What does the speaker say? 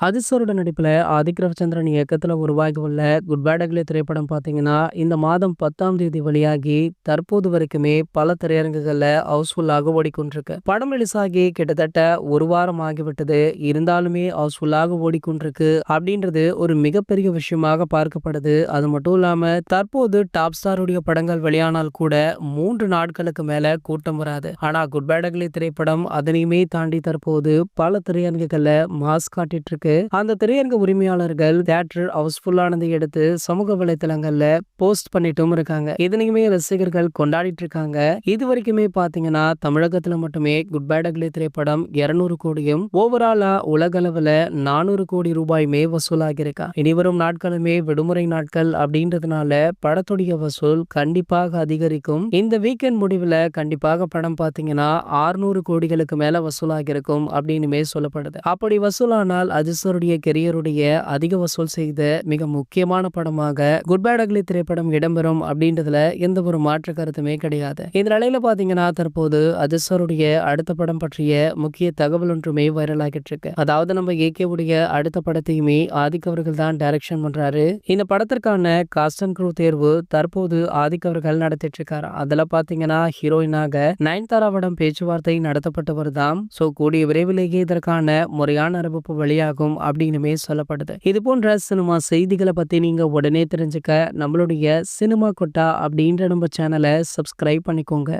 அதிசரோட நடிப்புல ஆதிக் ரவிச்சந்திரன் இயக்கத்துல உருவாகி உள்ள குட் பேட் அக்லி திரைப்படம் பாத்தீங்கன்னா இந்த மாதம் 10ஆம் தேதி வெளியாகி தற்போது வரைக்குமே பல திரையரங்குகள்ல ஹவுஸ்ஃபுல்லாக ஓடிக்கொண்டிருக்கு. படம் ரிலீஸ் ஆகி கிட்டத்தட்ட ஒரு வாரம் ஆகிவிட்டது. இருந்தாலுமே ஹவுஸ்ஃபுல்லாக ஓடிக்கொண்டிருக்கு அப்படின்றது ஒரு மிகப்பெரிய விஷயமாக பார்க்கப்படுது. அது மட்டும் இல்லாம தற்போது டாப் ஸ்டாருடைய படங்கள் வெளியானால் கூட 3 நாட்களுக்கு மேல கூட்டம் வராது. ஆனா குட் பேட் அக்லி திரைப்படம் அதனையுமே தாண்டி தற்போது பல திரையரங்குகள்ல மாஸ் காட்டிட்டு இருக்கு. அந்த திரையரங்க உரிமையாளர்கள் தியேட்டர் ஹவுஸ்ஃபுல்லானதை எடுத்து சமூக வலைதளங்கள்ல போஸ்ட் பண்ணிட்டும் இருக்காங்க. இதனையுமே ரசிகர்கள் கொண்டாடிட்டு இருக்காங்க. இது வரைக்குமே பாத்தீங்கன்னா தமிழகத்துல மட்டுமே குட் பேட் அக்லி திரைப்படம் 200 கோடியும் ஓவராலா உலக அளவுல 400 கோடி ரூபாயுமே வசூலாகி இருக்கா. இனிவரும் நாட்களுமே விடுமுறை நாட்கள் அப்படின்றதுனால படத்துடைய வசூல் கண்டிப்பாக அதிகரிக்கும். இந்த வீக்கெண்ட் முடிவுல கண்டிப்பாக படம் பாத்தீங்கன்னா 600 கோடிகளுக்கு மேல வசூலாகி இருக்கும் அப்படின்னுமே சொல்லப்படுது. அப்படி வசூலானால் அஜிசருடைய கெரியருடைய அதிக வசூல் செய்த மிக முக்கியமான படமாக குட் பேட் அக்லி திரைப்படம் இடம்பெறும் அப்படின்றதுல எந்த ஒரு மாற்று கருத்துமே கிடையாது. இந்த நிலையில பாத்தீங்கன்னா தற்போது அஜிசருடைய அடுத்த படம் பற்றிய முக்கிய தகவல் ஒன்றுமே வைரல் ஆகிட்டு இருக்கு. அதாவது நம்ம ஏகே உடைய அடுத்த படத்தையுமே ஆதிக் அவர்கள் தான் டைரக்ஷன் பண்றாரு. இந்த படத்திற்கான காஸ்ட் அண்ட் க்ரூ தேர்வு தற்போது ஆதிக் அவர்கள் நடத்திட்டு இருக்காரு. அதுல பாத்தீங்கன்னா ஹீரோயினாக நயன்தாராவிடம் பேச்சுவார்த்தை நடத்தப்பட்டு வருதாம். சோ கூடிய விரைவிலேயே இதற்கான முறையான அறிவிப்பு வெளியாகும் அப்படின்னுமே சொல்லப்படுது. இது போன்ற சினிமா செய்திகளை பத்தி நீங்க உடனே தெரிஞ்சுக்க நம்மளுடைய சினிமா கொட்டா அப்படின்ற நம்ம சேனலை சப்ஸ்கிரைப் பண்ணிக்கோங்க.